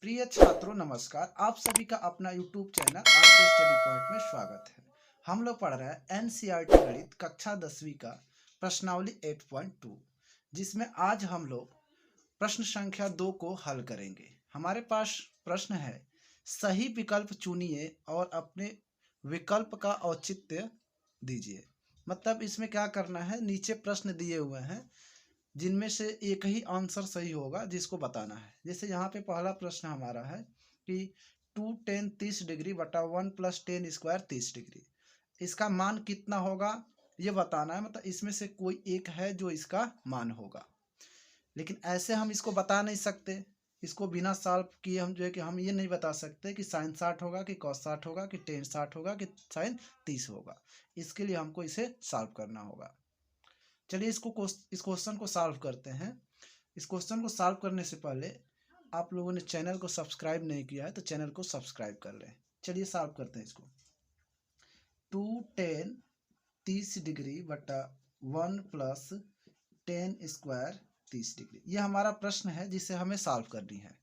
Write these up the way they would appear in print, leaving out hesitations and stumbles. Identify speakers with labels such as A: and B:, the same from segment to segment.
A: प्रिय छात्रों नमस्कार। आप सभी का अपना YouTube चैनल आपके स्टडी पॉइंट में स्वागत है। हम लोग पढ़ रहे हैं NCERT गणित कक्षा 10वीं का प्रश्नावली 8.2, जिसमें आज हम लोग प्रश्न संख्या 2 को हल करेंगे। हमारे पास प्रश्न है, सही विकल्प चुनिए और अपने विकल्प का औचित्य दीजिए। मतलब इसमें क्या करना है, नीचे प्रश्न दिए हुए हैं जिनमें से एक ही आंसर सही होगा जिसको बताना है। जैसे यहाँ पे पहला प्रश्न हमारा है कि 2 tan 30 डिग्री बटा 1 + tan² 30 डिग्री, इसका मान कितना होगा ये बताना है। मतलब इसमें से कोई एक है जो इसका मान होगा, लेकिन ऐसे हम इसको बता नहीं सकते। इसको बिना सॉल्व किए हम जो है कि हम ये नहीं बता सकते कि sin 60 होगा कि cos 60 होगा कि tan 60 होगा कि sin 30 होगा। इसके लिए हमको इसे सॉल्व करना होगा। चलिए इस क्वेश्चन को सॉल्व करते हैं। इस क्वेश्चन को सॉल्व करने से पहले आप लोगों ने चैनल को सब्सक्राइब नहीं किया है तो चैनल को सब्सक्राइब कर लें। चलिए सॉल्व करते हैं इसको। 2 tan 30 डिग्री बटा 1 + tan² 30 डिग्री, ये हमारा प्रश्न है जिसे हमें सॉल्व करनी है।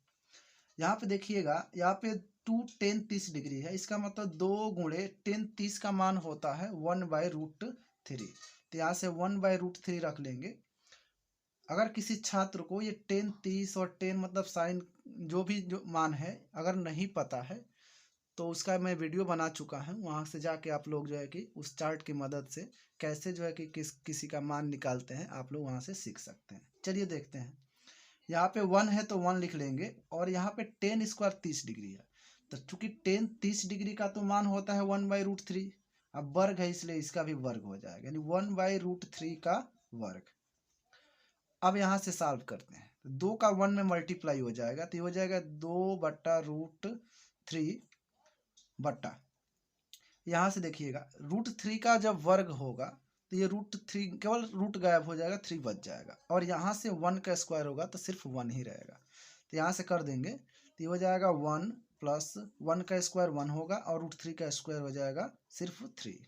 A: यहाँ पे देखिएगा, यहाँ पे 2 tan 30 डिग्री है, इसका मतलब 2 गुणे tan 30 का मान होता है 1/√3। तो यहाँ से 1/√3 रख लेंगे। अगर किसी छात्र को ये tan 30 और tan मतलब साइन जो भी जो मान है अगर नहीं पता है तो उसका मैं वीडियो बना चुका हूँ, वहाँ से जाके आप लोग जो है कि उस चार्ट की मदद से कैसे जो है कि किसी का मान निकालते हैं आप लोग वहाँ से सीख सकते हैं। चलिए देखते हैं। यहाँ पे 1 है तो 1 लिख लेंगे, और यहाँ पे tan² 30 डिग्री है तो चूंकि tan 30 डिग्री का तो मान होता है 1/√3। अब वर्ग है इसलिए इसका भी वर्ग हो जाएगा, यानी 1/√3 का वर्ग। अब यहाँ से सॉल्व करते हैं तो 2 का 1 में मल्टीप्लाई हो जाएगा तो ये हो जाएगा 2/√3 बटा, यहाँ से देखिएगा √3 का जब वर्ग होगा तो ये √3 केवल रूट गायब हो जाएगा, 3 बच जाएगा, और यहाँ से 1 का स्क्वायर होगा तो सिर्फ 1 ही रहेगा। तो यहाँ से कर देंगे तो ये हो जाएगा 1 + 1 का स्क्वायर 1 होगा और √3 का स्क्वायर हो जाएगा सिर्फ 3।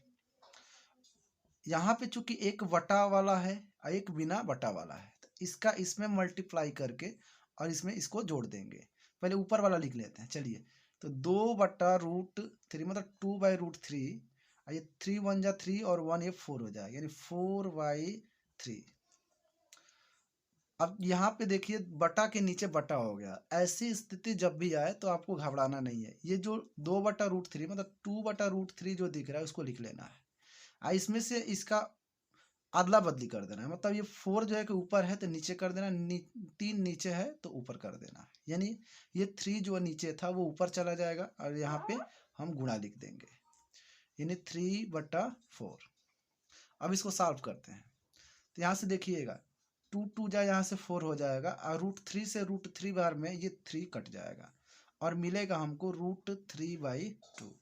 A: यहाँ पे चूंकि एक बटा वाला है और एक बिना बटा वाला है तो इसका इसमें मल्टीप्लाई करके और इसमें इसको जोड़ देंगे। पहले ऊपर वाला लिख लेते हैं। चलिए तो 2/√3 मतलब 2/√3, और ये 3 × 1 = 3 और 1 ये 4 हो जाएगा, यानी 4/3। अब यहाँ पे देखिए बटा के नीचे बटा हो गया। ऐसी स्थिति जब भी आए तो आपको घबराना नहीं है। ये जो 2/√3 मतलब 2/√3 जो दिख रहा है उसको लिख लेना है। इसमें से इसका अदला बदली कर देना है। मतलब ये 4 जो है कि ऊपर है तो नीचे कर देना, 3 नीचे है तो ऊपर कर देना, यानी ये 3 जो नीचे था वो ऊपर चला जाएगा और यहाँ पे हम गुणा लिख देंगे, यानी 3/4। अब इसको सॉल्व करते हैं तो यहाँ से देखिएगा 2 2 जा यहाँ से 4 हो जाएगा और √3 से √3 बार में ये 3 कट जाएगा और मिलेगा हमको √3/2।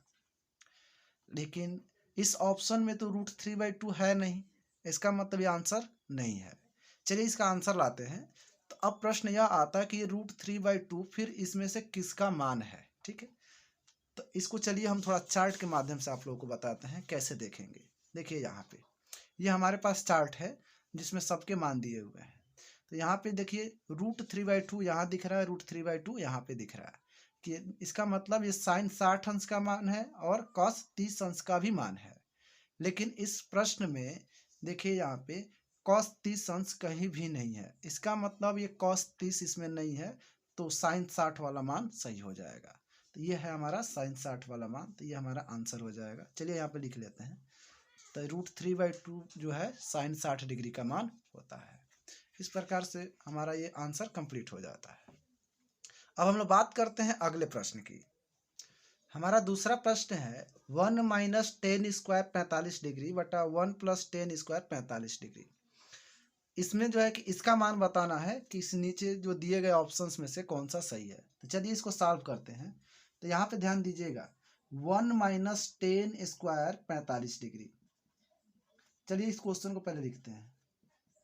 A: लेकिन इस ऑप्शन में तो √3/2 है नहीं, इसका मतलब ये आंसर नहीं है। चलिए इसका आंसर लाते हैं। तो अब प्रश्न यह आता है कि ये √3/2 फिर इसमें से किसका मान है। ठीक है, तो इसको चलिए हम थोड़ा चार्ट के माध्यम से आप लोगों को बताते हैं कैसे देखेंगे। देखिए यहाँ पे ये हमारे पास चार्ट है जिसमें सबके मान दिए हुए हैं। तो यहाँ पे देखिए √3/2 यहाँ दिख रहा है, √3/2 यहाँ पे दिख रहा है, कि इसका मतलब ये sin 60 अंश का मान है और cos 30 अंश का भी मान है। लेकिन इस प्रश्न में देखिए यहाँ पे cos 30 अंश कहीं भी नहीं है, इसका मतलब ये cos 30 इसमें नहीं है, तो sin 60 वाला मान सही हो जाएगा। तो ये है हमारा sin 60 वाला मान, तो ये हमारा आंसर हो जाएगा। चलिए यहाँ पे लिख लेते हैं। तो √3/2 जो है sin 60 डिग्री का मान होता है। इस प्रकार से हमारा ये आंसर कंप्लीट हो जाता है। अब हम लोग बात करते हैं अगले प्रश्न की। हमारा दूसरा प्रश्न है 1 - tan² 45 डिग्री बटा 1 + tan² 45 डिग्री। इसमें जो है कि इसका मान बताना है कि इस नीचे जो दिए गए ऑप्शंस में से कौन सा सही है। तो चलिए इसको सॉल्व करते हैं। तो यहाँ पे ध्यान दीजिएगा 1 - tan² 45 डिग्री। चलिए इस क्वेश्चन को पहले लिखते हैं,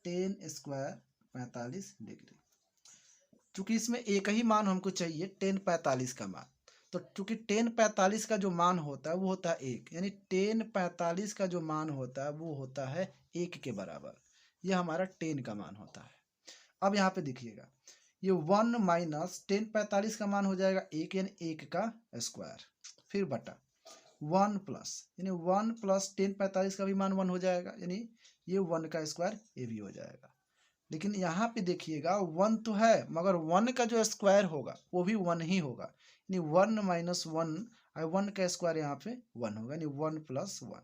A: tan² 45 डिग्री। चूंकि इसमें एक ही मान हमको चाहिए, tan 45 का मान, तो चूंकि tan 45 का जो मान होता है वो होता है 1, यानी tan 45 का जो मान होता है वो होता है 1 के बराबर। यह हमारा tan का मान होता है। अब यहाँ पे देखिएगा ये 1 माइनस 1045 का मान हो जाएगा 1 यानी 1 का स्क्वायर, फिर बटा 1 प्लस यानी 1 प्लस 1045 का भी मान 1 हो जाएगा, यानी ये 1 का स्क्वायर ये भी हो जाएगा। लेकिन यहाँ पे देखिएगा 1 तो है मगर 1 का जो स्क्वायर होगा वो भी 1 ही होगा, यानी 1 माइनस 1 और 1 का स्क्वायर यहाँ पे 1 होगा, यानी 1 प्लस 1।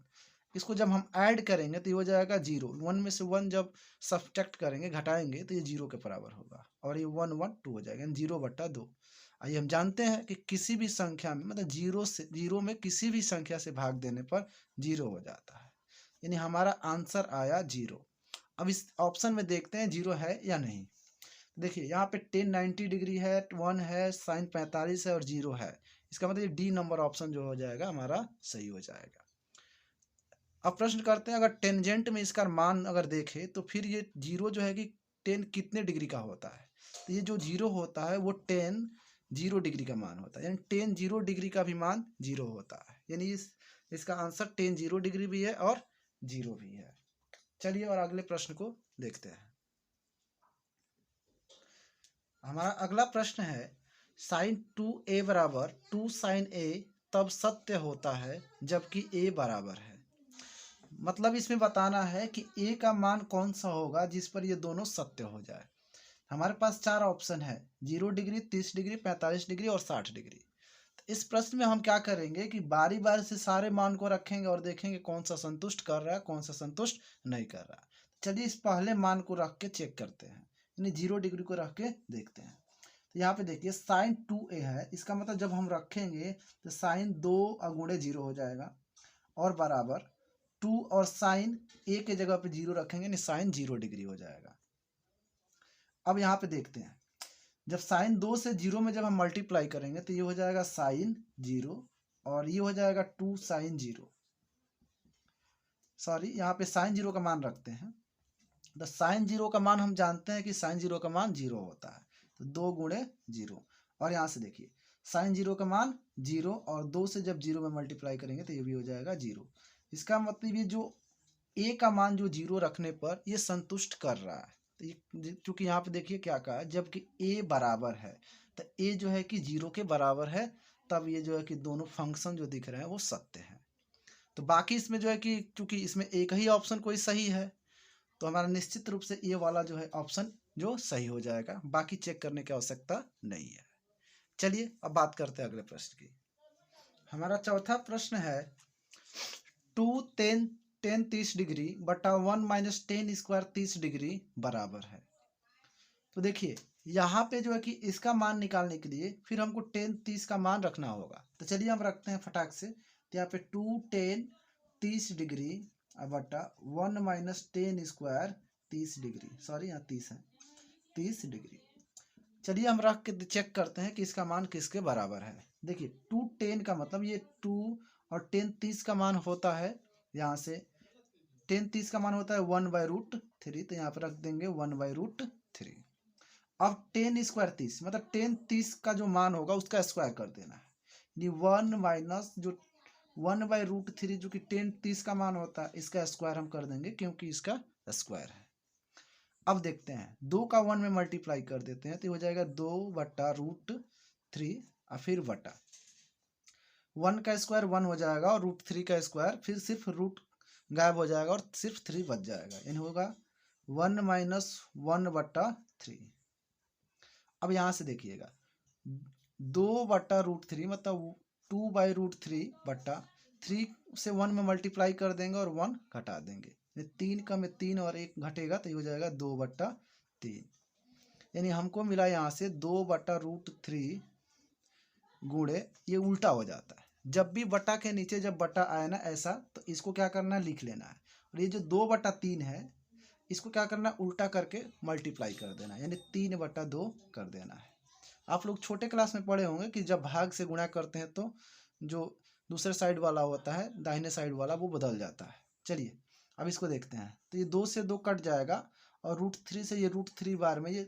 A: इसको जब हम ऐड करेंगे तो ये हो जाएगा 0, 1 में से 1 जब सब्ट्रैक्ट करेंगे घटाएंगे तो ये 0 के बराबर होगा और ये 1 1 2 हो जाएगा, यानी 0/2। आइए हम जानते हैं कि किसी भी संख्या में मतलब 0 में किसी भी संख्या से भाग देने पर 0 हो जाता है, यानी हमारा आंसर आया 0। अब इस ऑप्शन में देखते हैं 0 है या नहीं। देखिए यहाँ पे 10 90 डिग्री है, 1 है, साइन 45 है और 0 है, इसका मतलब डी नंबर ऑप्शन जो हो जाएगा हमारा सही हो जाएगा। अब प्रश्न करते हैं, अगर टेंजेंट में इसका मान अगर देखें तो फिर ये 0 जो है कि 10 कितने डिग्री का होता है, तो ये जो 0 होता है वो 10 0 डिग्री का मान होता है, यानी 10 0 डिग्री का भी मान 0 होता है, यानी इसका आंसर 10 0 डिग्री भी है और 0 भी है। चलिए और अगले प्रश्न को देखते हैं। हमारा अगला प्रश्न है साइन 2a बराबर 2 साइन a तब सत्य होता है जबकि a बराबर है। मतलब इसमें बताना है कि a का मान कौन सा होगा जिस पर ये दोनों सत्य हो जाए। हमारे पास 4 ऑप्शन है, 0 डिग्री, 30 डिग्री, 45 डिग्री और 60 डिग्री। तो इस प्रश्न में हम क्या करेंगे कि बारी बारी से सारे मान को रखेंगे और देखेंगे कौन सा संतुष्ट कर रहा है कौन सा संतुष्ट नहीं कर रहा है। चलिए इस पहले मान को रख के चेक करते हैं, यानी 0 डिग्री को रख के देखते हैं। तो यहाँ पे देखिए साइन 2a है, इसका मतलब जब हम रखेंगे तो साइन 2 गुणे 0 हो जाएगा और बराबर 2 और साइन a के जगह पे 0 रखेंगे यानी साइन 0 डिग्री हो जाएगा। अब यहाँ पे देखते हैं, जब साइन 2 से 0 में जब हम मल्टीप्लाई करेंगे तो ये हो जाएगा साइन 0 और ये हो जाएगा 2 साइन 0। सॉरी, यहाँ पे साइन 0 का मान रखते हैं, तो साइन 0 का मान हम जानते हैं कि साइन 0 का मान 0 होता है, तो 2 गुणे 0 और यहाँ से देखिए साइन 0 का मान 0 और 2 से जब 0 में मल्टीप्लाई करेंगे तो ये भी हो जाएगा 0। इसका मतलब ये जो a का मान जो 0 रखने पर ये संतुष्ट कर रहा है, तो चूंकि यहाँ पे देखिए क्या कहा है, जबकि a बराबर है तो a जो है कि 0 के बराबर है, तब ये जो है कि दोनों फंक्शन जो दिख रहे हैं वो सत्य हैं। तो बाकी इसमें जो है कि चूंकि इसमें एक ही ऑप्शन कोई सही है तो हमारा निश्चित रूप से ये वाला जो है ऑप्शन जो सही हो जाएगा, बाकी चेक करने की आवश्यकता नहीं है। चलिए अब बात करते हैं अगले प्रश्न की। हमारा चौथा प्रश्न है 2 10 10 30 डिग्री बटा 1 माइनस 10 स्क्वायर 30 डिग्री बराबर है। तो देखिए यहाँ पे जो है कि इसका मान निकालने के लिए फिर हमको 10 30 का मान रखना होगा, तो चलिए हम रखते हैं फटाक से। तो यहाँ पे 2 10 30 डिग्री बटा 1 माइनस 10 स्क्वायर 30 डिग्री, सॉरी यहाँ 30 है, 30 डिग्री। चलिए हम रख के चेक करते हैं कि इसका मान किसके बराबर है। देखिए 2 10 का मतलब ये 2 और 10 30 का मान होता है, यहाँ से 10 30 का मान होता है 1/√3, तो यहाँ पर रख देंगे 1/√3। अब 10 स्क्वायर 30 मतलब 10 30 का जो मान होगा उसका स्क्वायर कर देना है, यानी 1 माइनस जो 1/√3 जो कि 10 30 का मान होता है इसका स्क्वायर हम कर देंगे क्योंकि इसका स्क्वायर है। अब देखते हैं 2 का 1 में मल्टीप्लाई कर देते हैं तो हो जाएगा 2/√3 और फिर बटा 1 का स्क्वायर 1 हो जाएगा और √3 का स्क्वायर फिर सिर्फ रूट गायब हो जाएगा और सिर्फ 3 बच जाएगा, यानी होगा 1 माइनस 1/3। अब यहाँ से देखिएगा 2/√3 मतलब 2/√3 बटा 3 से 1 में मल्टीप्लाई कर देंगे और 1 घटा देंगे, 3 का में 3 और 1 घटेगा तो ये हो जाएगा 2/3, यानी हमको मिला यहाँ से 2/√3 गुणे, ये उल्टा हो जाता है, जब भी बटा के नीचे जब बटा आए ना ऐसा तो इसको क्या करना है लिख लेना है, और ये जो 2/3 है इसको क्या करना है उल्टा करके मल्टीप्लाई कर देना है, यानी 3/2 कर देना है। आप लोग छोटे क्लास में पढ़े होंगे कि जब भाग से गुणा करते हैं तो जो दूसरे साइड वाला होता है दाहिने साइड वाला वो बदल जाता है। चलिए अब इसको देखते हैं, तो ये 2 से 2 कट जाएगा और √3 से ये √3 बार में ये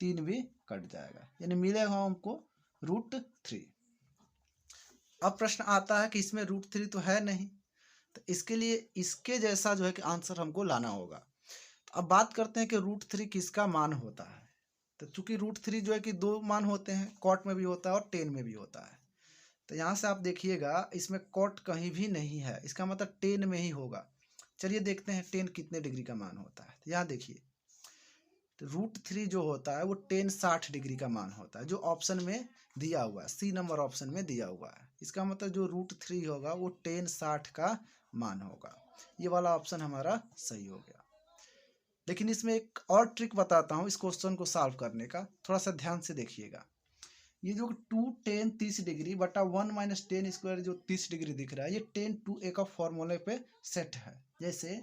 A: 3 भी कट जाएगा, यानी मिलेगा हमको √3। अब प्रश्न आता है कि इसमें √3 तो है नहीं, तो इसके लिए इसके जैसा जो है कि आंसर हमको लाना होगा। तो अब बात करते हैं कि √3 किसका मान होता है। तो चूंकि √3 जो है कि 2 मान होते हैं, कॉट में भी होता है और टेन में भी होता है। तो यहाँ से आप देखिएगा इसमें कॉट कहीं भी नहीं है, इसका मतलब टेन में ही होगा। चलिए देखते हैं टेन कितने डिग्री का मान होता है। तो यहाँ देखिए, तो √3 जो होता है वो टेन 60 डिग्री का मान होता है, जो ऑप्शन में दिया हुआ है, सी नंबर ऑप्शन में दिया हुआ है। इसका मतलब जो √3 होगा वो टेन 60 का मान होगा। ये वाला ऑप्शन हमारा सही हो गया। लेकिन इसमें एक और ट्रिक बताता हूँ इस क्वेश्चन को सॉल्व करने का, थोड़ा सा ध्यान से देखिएगा। ये जो 2 10 30 डिग्री बटा 1 माइनस 10 स्क्वायर जो 30 डिग्री दिख रहा है, ये 10 2a का फॉर्मूले पे सेट है। जैसे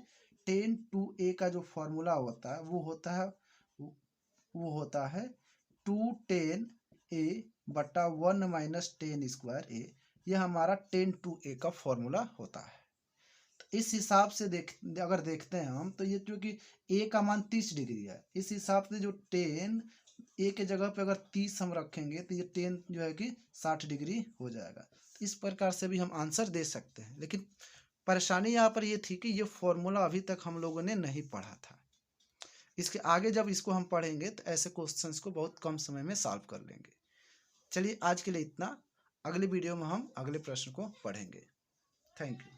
A: 10 2a का जो फॉर्मूला होता है वो होता है 210a बटा 1 माइनस 10 स्क्वायर a। ये हमारा 10 2a का फॉर्मूला होता है। तो इस हिसाब से अगर देखते हैं हम, तो ये क्योंकि a का मान 30 डिग्री है, इस हिसाब से जो 10 a के जगह पे अगर 30 हम रखेंगे तो ये 10 जो है कि 60 डिग्री हो जाएगा। इस प्रकार से भी हम आंसर दे सकते हैं, लेकिन परेशानी यहाँ पर ये थी कि ये फॉर्मूला अभी तक हम लोगों ने नहीं पढ़ा था। इसके आगे जब इसको हम पढ़ेंगे तो ऐसे क्वेश्चंस को बहुत कम समय में सॉल्व कर लेंगे। चलिए आज के लिए इतना, अगले वीडियो में हम अगले प्रश्न को पढ़ेंगे। Thank you.